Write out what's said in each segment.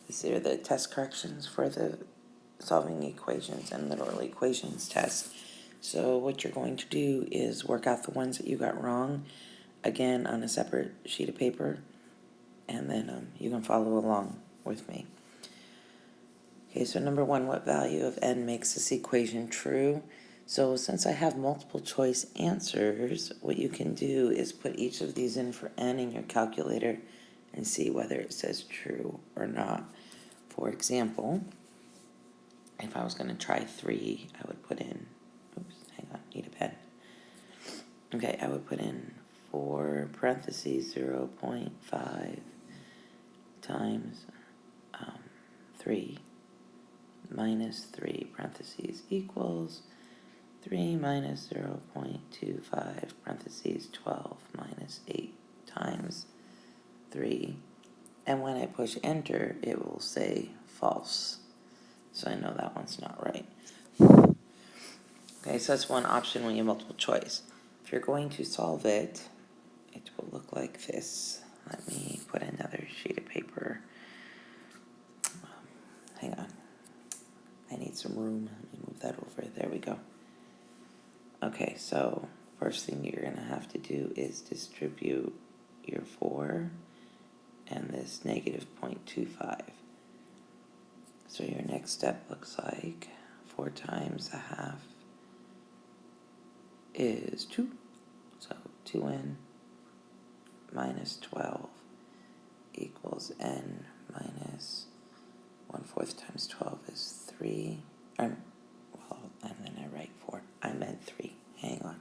These are the test corrections for the solving equations and literal equations test. So what you're going to do is work out the ones that you got wrong, again on a separate sheet of paper, and then you can follow along with me. Okay, so number one, what value of n makes this equation true? So since I have multiple choice answers, what you can do is put each of these in for n in your calculator and see whether it says true or not. For example, if I was going to try 3, I would put in, oops, hang on, need a pen. Okay, I would put in 4 parentheses 0.5 times 3 minus 3 parentheses equals 3 minus 0.25 parentheses 12 minus 8 times 3. And when I push enter, it will say false. So I know that one's not right. Okay, so that's one option when you have multiple choice. If you're going to solve it, it will look like this. Let me put another sheet of paper. Hang on. I need some room. Let me move that over. There we go. Okay, so first thing you're going to have to do is distribute your 4 and this negative 0.25. So your next step looks like 4 times a half is 2. So 2n minus 12 equals n minus 1/4 times 12 is 3. And then I write 4. I meant 3. Hang on.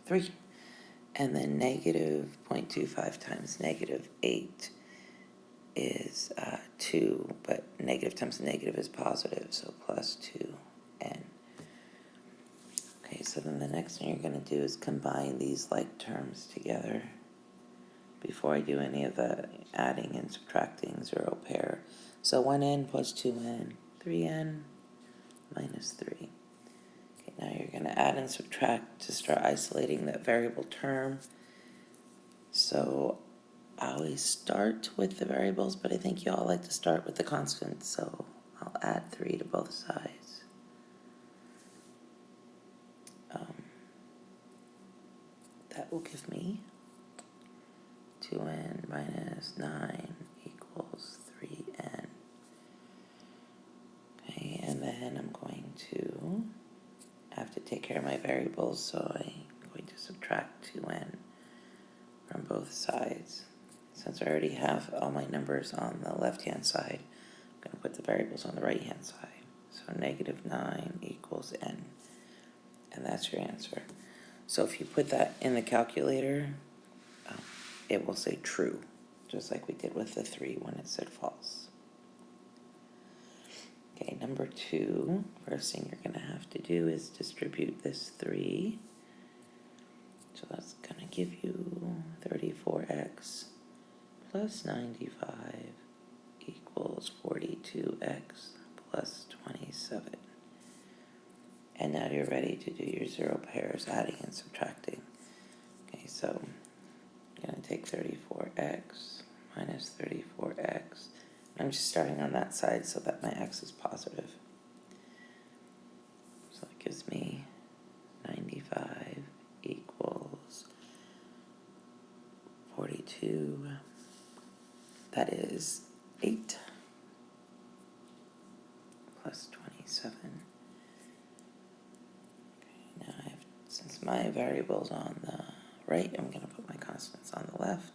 3. And then negative 0.25 times negative 8 is 2, but negative times negative is positive, so plus 2n. Okay, so then the next thing you're going to do is combine these like terms together. Before I do any of the adding and subtracting, 0 pair. So 1n plus 2n, 3n minus 3. Okay, now you're going to add and subtract to start isolating that variable term. So I always start with the variables, but I think you all like to start with the constants, so I'll add 3 to both sides. That will give me 2n minus 9 equals 3n. Okay, and then I'm going to have to take care of my variables, so I'm going to subtract 2n from both sides. Since I already have all my numbers on the left-hand side, I'm going to put the variables on the right-hand side. So negative 9 equals n, and that's your answer. So if you put that in the calculator, it will say true, just like we did with the 3 when it said false. Okay, number 2, first thing you're going to have to do is distribute this 3. So that's going to give you 34x plus 95 equals 42x plus 27. And now you're ready to do your 0 pairs, adding and subtracting. Okay, so I'm going to take 34x minus 34x. I'm just starting on that side so that my x is positive. So that gives me 95 equals 42. That is 8 plus 27. Okay, now since my variable's on the right, I'm going to put my constants on the left.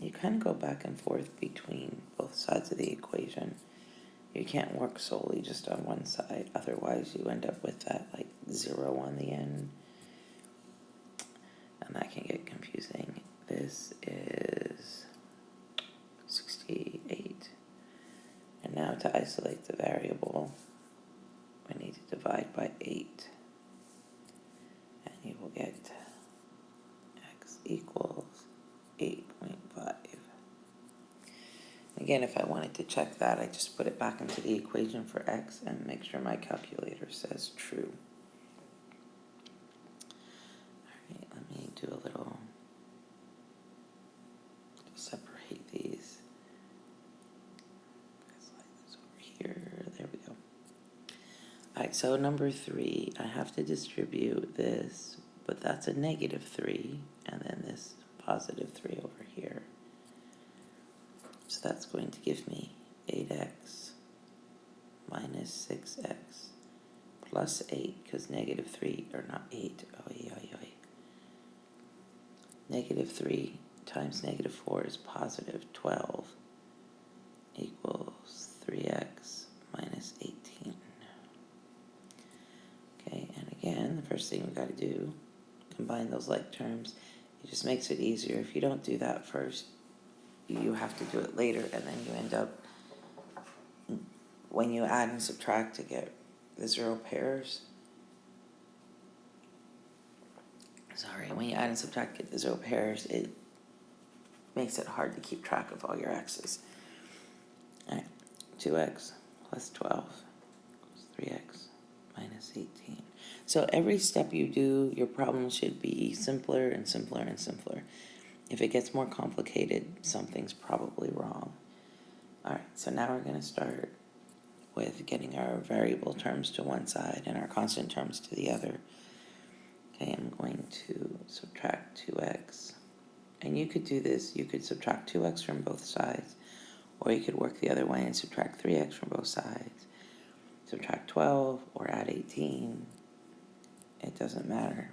You kind of go back and forth between both sides of the equation. You can't work solely just on one side, otherwise you end up with that like 0 on the end, and that can get confusing. This is 68, and now to isolate the variable, we need to divide by 8, and you will get x equals 8.5. Again, if I wanted to check that, I just put it back into the equation for x and make sure my calculator says true. All right, let me do a little Alright, so number 3, I have to distribute this, but that's a negative 3, and then this positive 3 over here. So that's going to give me 8x minus 6x plus 8, because negative 3, or not 8, Negative 3 times negative 4 is positive 12 equals 3x minus 18. Okay, and again, the first thing we got to do, combine those like terms. It just makes it easier. If you don't do that first, you have to do it later, and then you end up, when you add and subtract to get the zero pairs, when you add and subtract to get the zero pairs, it makes it hard to keep track of all your x's. Alright, 2x plus 12 equals 3x minus 18. So every step you do, your problem should be simpler and simpler and simpler. If it gets more complicated, something's probably wrong. Alright, so now we're going to start with getting our variable terms to one side and our constant terms to the other. Okay, I'm going to subtract 2x. And you could do this, you could subtract 2x from both sides, or you could work the other way and subtract 3x from both sides. Subtract 12 or add 18. It doesn't matter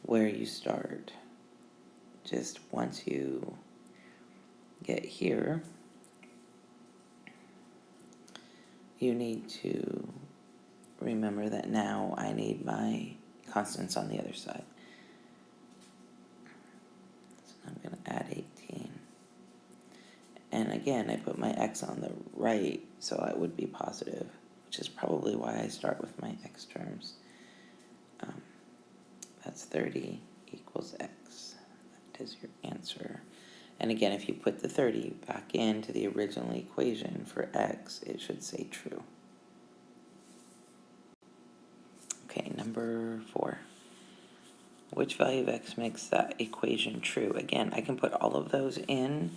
where you start. Just once you get here, you need to remember that now I need my constants on the other side. So I'm going to add 18. And again, I put my x on the right, so it would be positive, which is probably why I start with my x terms. That's 30 equals x. That is your answer. And again, if you put the 30 back into the original equation for x, it should say true. Okay, number 4. Which value of x makes that equation true? Again, I can put all of those in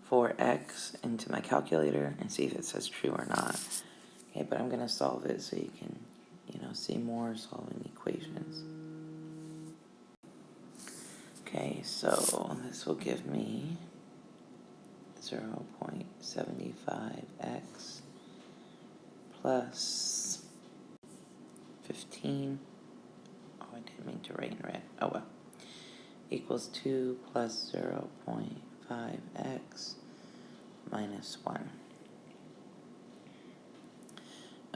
for x into my calculator and see if it says true or not. Okay, but I'm going to solve it so you can, see more solving equations. Okay, so this will give me 0.75x plus 15. Oh, I didn't mean to write in red. Oh well. Equals 2 plus 0.5x minus 1.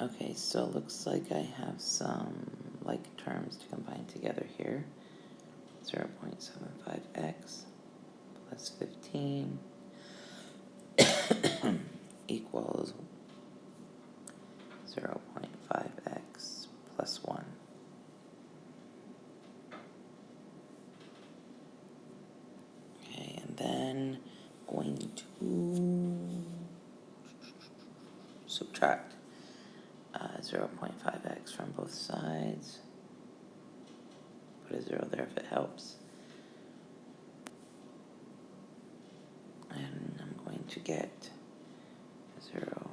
Okay, so it looks like I have some like terms to combine together here. 0.75x plus 15 equals 0.5x plus 1. Okay, and then going to subtract 0.5x from both sides. Put a 0 there if it helps. And I'm going to get 0.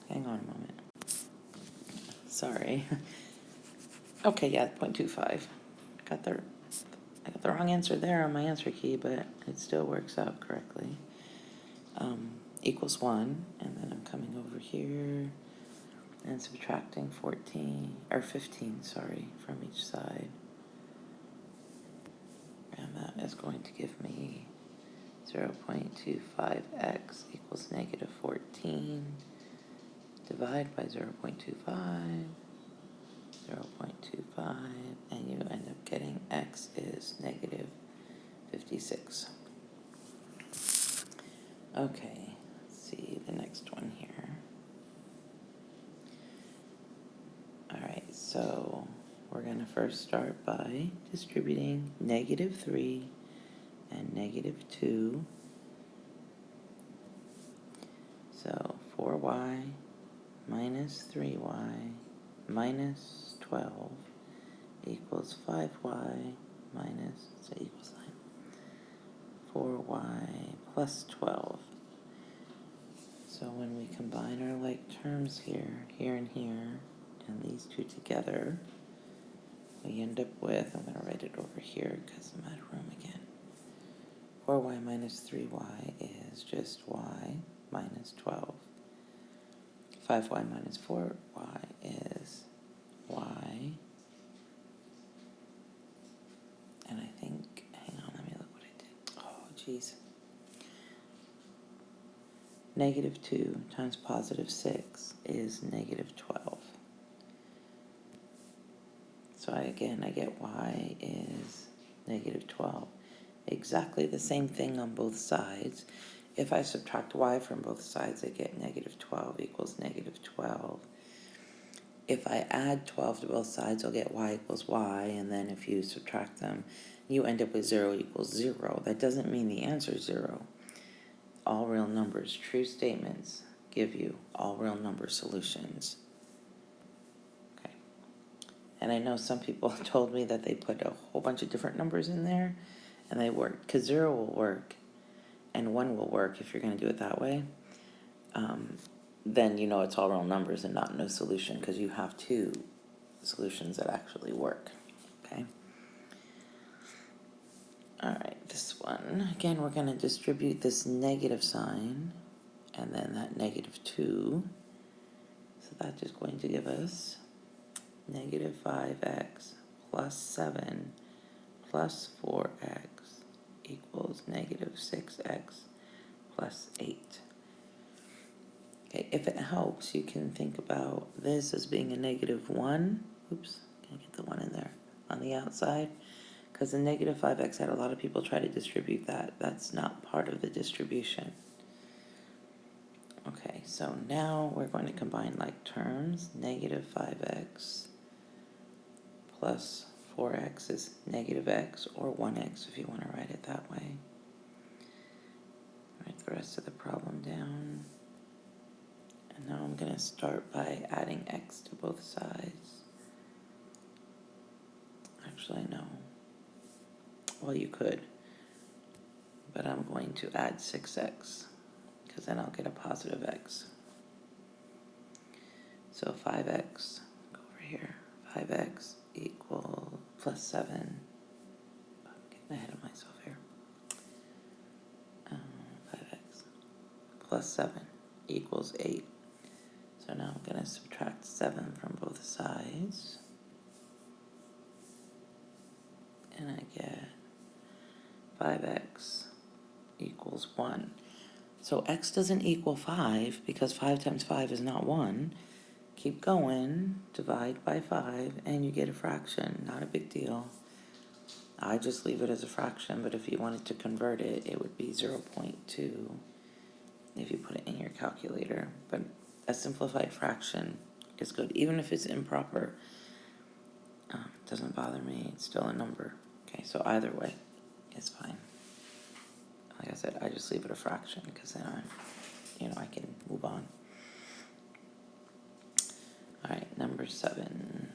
Hang on a moment. Sorry. Okay, yeah, 0.25. I got the wrong answer there on my answer key, but it still works out correctly. Equals 1, and then I'm coming over here and subtracting 15, from each side. And that is going to give me 0.25x equals negative 14. Divide by 0.25, 0.25, and you end up getting x is negative 56. Okay, let's see the next one here. Alright, so we're going to first start by distributing negative 3 and negative 2. So 4y minus 3y minus 12 equals 5y minus, it's an equal sign, 4y plus 12. So when we combine our like terms here, and here, and these two together, we end up with, I'm going to write it over here because I'm out of room again. 4y minus 3y is just y minus 12. 5y minus 4y is y. And I think, hang on, let me look what I did. Oh, geez. Negative 2 times positive 6 is negative 12. So I get y is negative 12. Exactly the same thing on both sides. If I subtract y from both sides, I get negative 12 equals negative 12. If I add 12 to both sides, I'll get y equals y, and then if you subtract them, you end up with 0 equals 0. That doesn't mean the answer is 0. All real numbers, true statements, give you all real number solutions. Okay. And I know some people told me that they put a whole bunch of different numbers in there, and they work, because 0 will work, and 1 will work if you're going to do it that way. Then you know it's all real numbers and not no solution, because you have two solutions that actually work. Okay. All right, this one, again, we're going to distribute this negative sign and then that negative 2. So that is going to give us negative 5x plus 7 plus 4x equals negative 6x plus 8. Okay, if it helps, you can think about this as being a negative 1. Oops, can I get the 1 in there on the outside? Because the negative 5x had a lot of people try to distribute that. That's not part of the distribution. Okay, so now we're going to combine like terms. Negative 5x plus 4x is negative x, or 1x if you want to write it that way. Write the rest of the problem down. And now I'm going to start by adding x to both sides. Actually, no. Well, you could. But I'm going to add 6x, because then I'll get a positive x. So 5x, go over here, 5x equals plus 7. I'm getting ahead of myself here. 5x plus 7 equals 8. So now I'm going to subtract 7 from both sides. And I get 5x equals 1. So x doesn't equal 5 because 5 times 5 is not 1. Keep going, divide by 5, and you get a fraction. Not a big deal. I just leave it as a fraction, but if you wanted to convert it, it would be 0.2 if you put it in your calculator. But a simplified fraction is good, even if it's improper. It doesn't bother me. It's still a number. Okay, so either way, it's fine. Like I said, I just leave it a fraction because then I can move on. All right, number 7.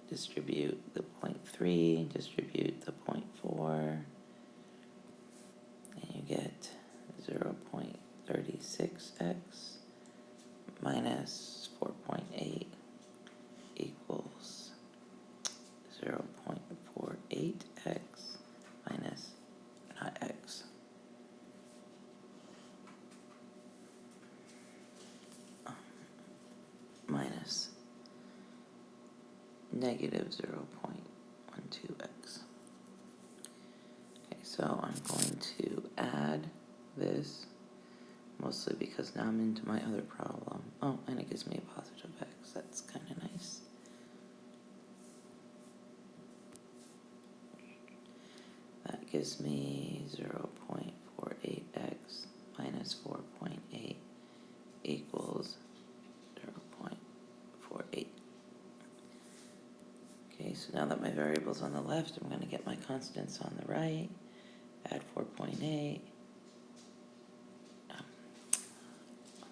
Distribute the 0.3, distribute the 0.4, and you get 0.36x minus 4.8 equals 0.48x minus, not x. Minus negative 0.12x. Okay, so I'm going to add this, mostly because now I'm into my other problem. Oh, and it gives me a positive x. That's kind of nice. That gives me 0.48x minus 4.8 equals 0.48. Okay, so now that my variable's on the left, I'm going to get my constants on the right. Add 4.8. Oh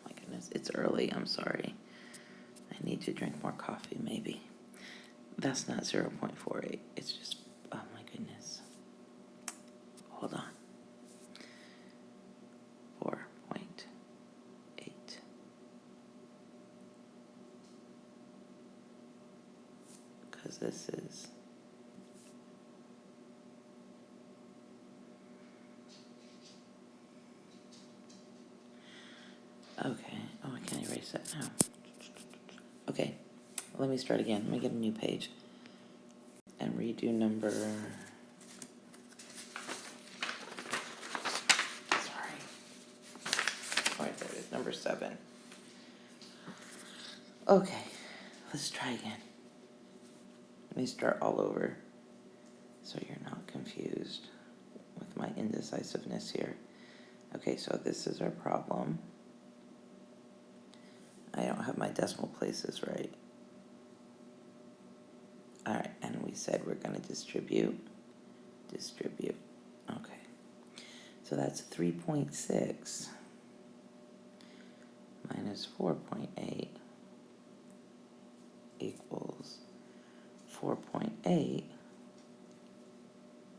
my goodness, it's early, I'm sorry. I need to drink more coffee, maybe. That's not 0.48, it's just, oh my goodness. Hold on. because this is okay. Oh, I can't erase that now. Okay, let me start again. Let me get a new page and redo number. Sorry. Right there it is, number 7. Okay, let's try again. Let me start all over so you're not confused with my indecisiveness here. Okay, so this is our problem. I don't have my decimal places right. All right, and we said we're going to distribute. Okay, so that's 3.6 minus 4.8 equals 4.8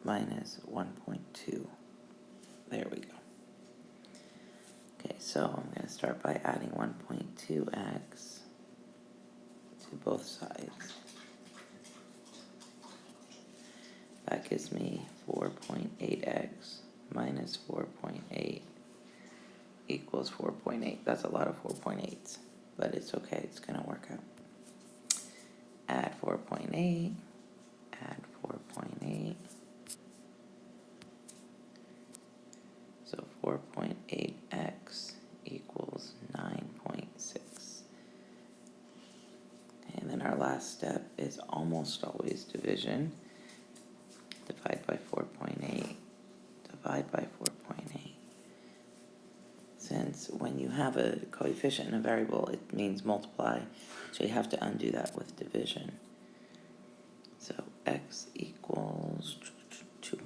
minus 1.2. There we go. Okay, so I'm going to start by adding 1.2x to both sides. That gives me 4.8x minus 4.8 equals 4.8. That's a lot of 4.8s, but it's okay. It's going to work out. Add 4.8, add 4.8. So 4.8x equals 9.6. And then our last step is almost always division. Divide by 4.8. Divide by 4.8. Since when you have a coefficient in a variable, it means multiply. So you have to undo that with division. So x equals 2.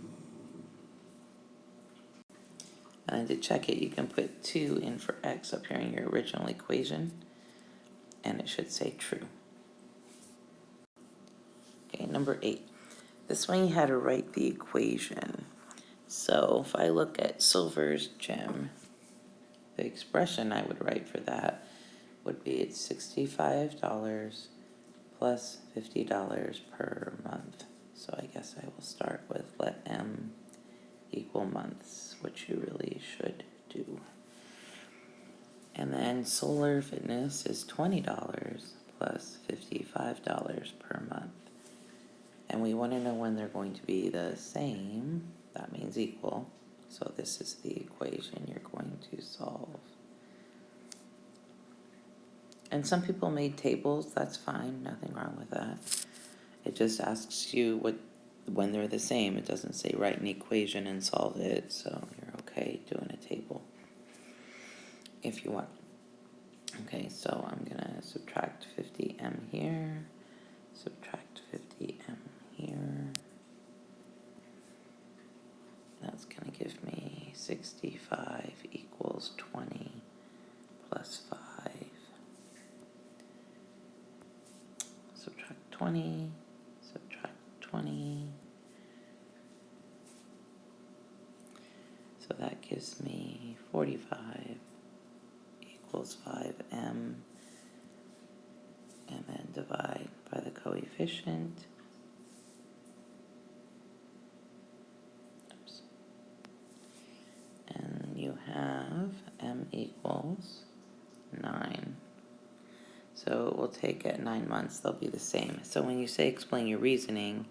And to check it, you can put 2 in for x up here in your original equation, and it should say true. Okay, number 8. This one you had to write the equation. So if I look at silver's gem, the expression I would write for that would be it's $65 plus $50 per month. So I guess I will start with let m equal months, which you really should do. And then Solar Fitness is $20 plus $55 per month. And we want to know when they're going to be the same. That means equal. So this is the equation you're going to solve. And some people made tables. That's fine. Nothing wrong with that. It just asks you when they're the same. It doesn't say write an equation and solve it. So you're okay doing a table if you want. Okay, so I'm going to subtract 50m here. Subtract 50m here. That's going to give me 65 equals 20 plus 5. Subtract 20, subtract 20. So that gives me 45 equals 5m. And then divide by the coefficient. Oops. And you have m equals 9. So we'll take at 9 months, they'll be the same. So when you say explain your reasoning,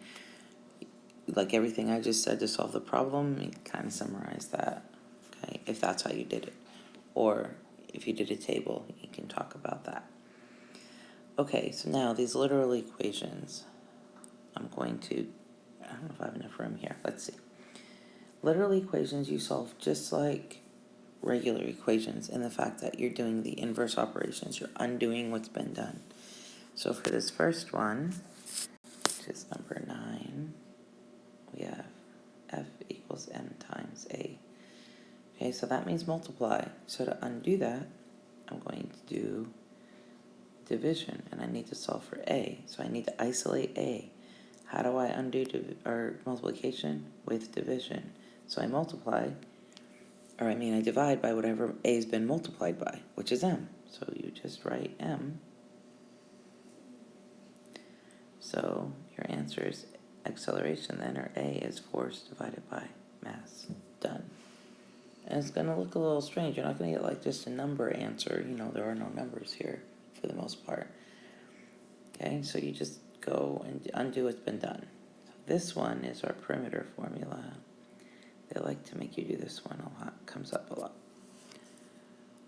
like everything I just said to solve the problem, you kind of summarize that, okay, if that's how you did it. Or if you did a table, you can talk about that. Okay, so now these literal equations, I don't know if I have enough room here. Let's see. Literal equations you solve just like regular equations in the fact that you're doing the inverse operations. You're undoing what's been done. So for this first one, which is number 9, we have f equals m times a. Okay, so that means multiply. So to undo that, I'm going to do division, and I need to solve for a. So I need to isolate a. How do I undo multiplication? With division. So I I divide by whatever a has been multiplied by, which is m. So you just write m. So answer is acceleration then, or A is force divided by mass. Done. And it's going to look a little strange. You're not going to get like just a number answer. You know, there are no numbers here for the most part. Okay, so you just go and undo what's been done. So this one is our perimeter formula. They like to make you do this one a lot. Comes up a lot.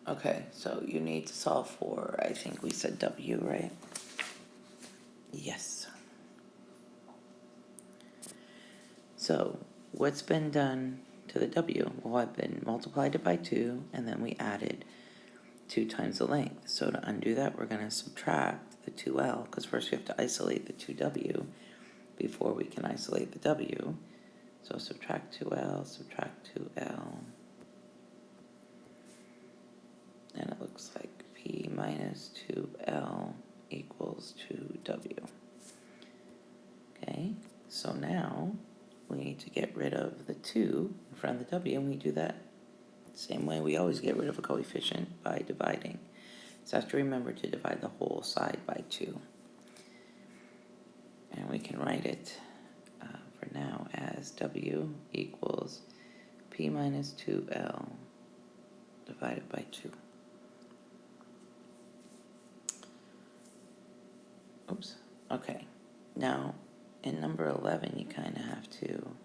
Okay, so you need to solve for, I think we said W, right? Yes. So what's been done to the W? Well, I've been multiplied it by 2, and then we added 2 times the length. So to undo that, we're going to subtract the 2L, because first we have to isolate the 2W before we can isolate the W. So subtract 2L, subtract 2L. And it looks like P minus 2L equals 2W. Okay, so now we need to get rid of the 2 in front of the W, and we do that the same way we always get rid of a coefficient, by dividing. So I have to remember to divide the whole side by 2. And we can write it for now as W equals P minus 2L divided by 2. Oops. Okay. Now, in number 11, you kind of have to...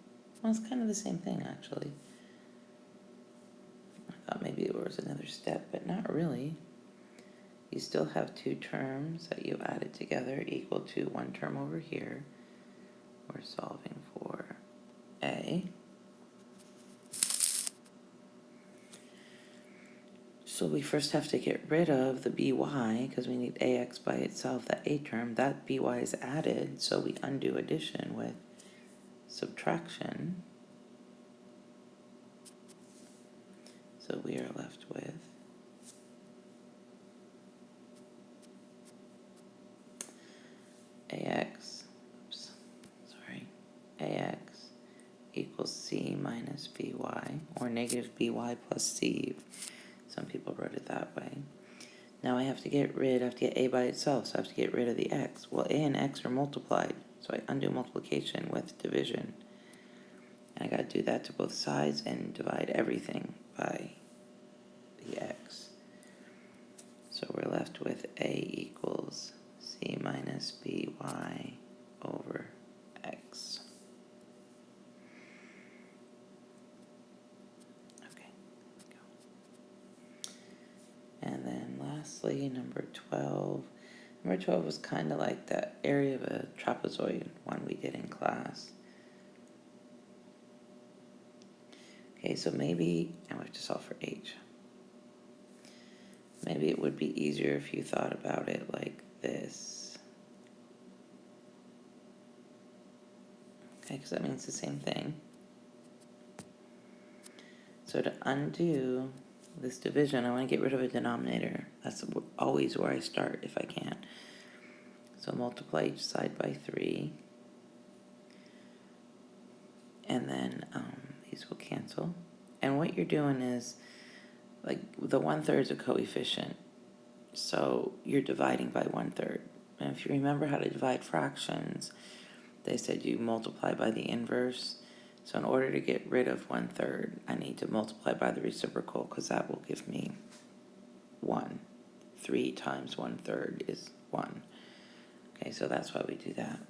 Well, it's kind of the same thing, actually. I thought maybe there was another step, but not really. You still have 2 terms that you added together equal to 1 term over here. We're solving for A. So we first have to get rid of the by, because we need ax by itself, that a term. That by is added, so we undo addition with subtraction. So we are left with ax equals c minus by, or negative by plus c. Some people wrote it that way. Now I have to get a by itself, so I have to get rid of the x. Well, a and x are multiplied, so I undo multiplication with division. And I got to do that to both sides and divide everything by the x. So we're left with a equals c minus by over x. Okay, go. And then lastly, number 12. Number 12 was kind of like that area of a trapezoid one we did in class. Okay, so maybe, I have to solve for h. Maybe it would be easier if you thought about it like this. Okay, because that means the same thing. So to undo this division, I want to get rid of a denominator. That's always where I start if I can. So multiply each side by 3. And then these will cancel. And what you're doing is, like, the 1/3 is a coefficient. So you're dividing by 1/3. And if you remember how to divide fractions, they said you multiply by the inverse. So in order to get rid of 1/3, I need to multiply by the reciprocal, because that will give me 1. 3 times 1/3 is 1. Okay, so that's why we do that.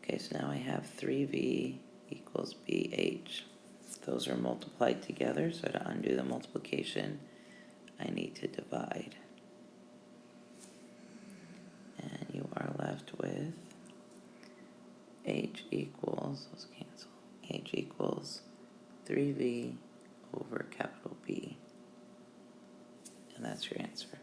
Okay, so now I have 3v equals bh. Those are multiplied together, so to undo the multiplication, I need to divide. And you are left with h equals, let's cancel, h equals 3v over capital B. And that's your answer.